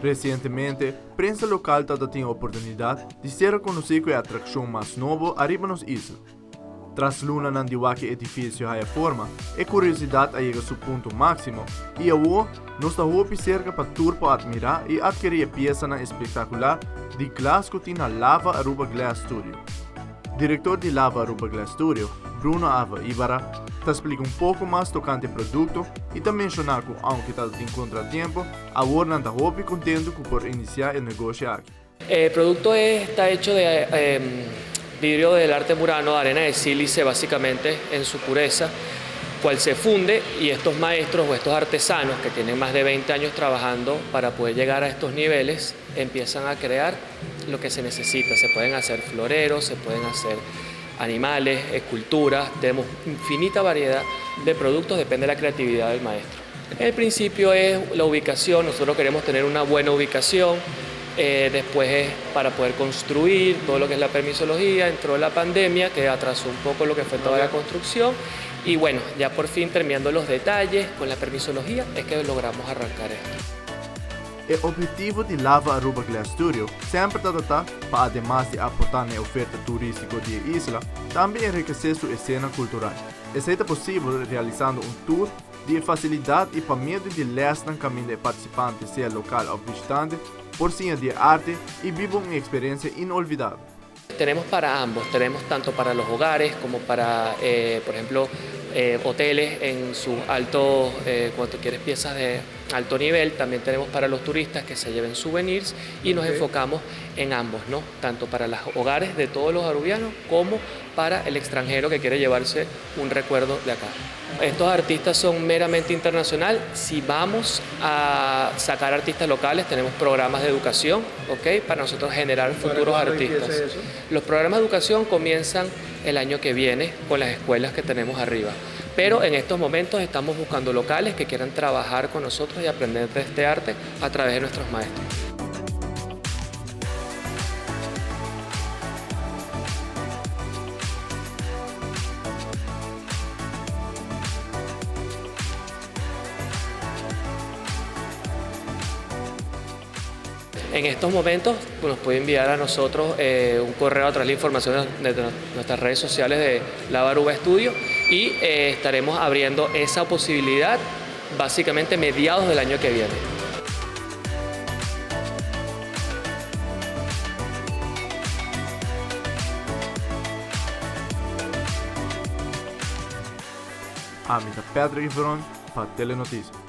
Recentemente, prensa local está tendo a oportunidade de ser conhecido a atração mais nova arriba nos isla. Tras luna nandiwa que edifício haya forma, e curiosidade a chega ao seu ponto máximo, e agora, nós estamos cerca para turpo admirar e adquirir a peça na espetacular de glass que tem na Lava Aruba Glass Studio. Diretor de Lava Aruba Glass Studio, Bruno Ava Ibarra, te explica pouco mais tocante o produto e também menciona que, aunque está em contratiempo, agora não está muito contento por iniciar o negócio aqui. El producto está hecho de vidrio del arte murano, arena de sílice básicamente en su pureza, cual se funde y estos maestros o estos artesanos que tienen más de 20 años trabajando para poder llegar a estos niveles empiezan a crear lo que se necesita. Se pueden hacer floreros, se pueden hacer animales, esculturas, tenemos infinita variedad de productos, depende de la creatividad del maestro. El principio es la ubicación, nosotros queremos tener una buena ubicación. Después es para poder construir todo lo que es la permisología, entró la pandemia que atrasó un poco lo que fue toda la construcción y bueno, ya por fin terminando los detalles con la permisología es que logramos arrancar esto. El objetivo de Lava Aruba Glass Studio siempre está para, además de aportar la oferta turística de la isla, también enriquecer su escena cultural. Es posible realizando un tour de facilidad y para medio de lestan camino de participantes, sea local o visitante, por cine de arte y vivo una experiencia inolvidable. Tenemos para ambos, tenemos tanto para los hogares como para, por ejemplo, hoteles en su alto, cuando quieres piezas de alto nivel, también tenemos para los turistas que se lleven souvenirs y nos enfocamos en ambos, ¿no? Tanto para los hogares de todos los arubianos como para el extranjero que quiere llevarse un recuerdo de acá. Estos artistas son meramente internacional. Si vamos a sacar artistas locales, tenemos programas de educación, ¿ok? Para nosotros generar futuros artistas. Los programas de educación comienzan el año que viene con las escuelas que tenemos arriba. Pero en estos momentos estamos buscando locales que quieran trabajar con nosotros y aprender de este arte a través de nuestros maestros. En estos momentos nos puede enviar a nosotros un correo a través de la información de nuestras redes sociales de Lava Aruba Studio y estaremos abriendo esa posibilidad básicamente mediados del año que viene. Amita Patrick Veron para Telenoticias.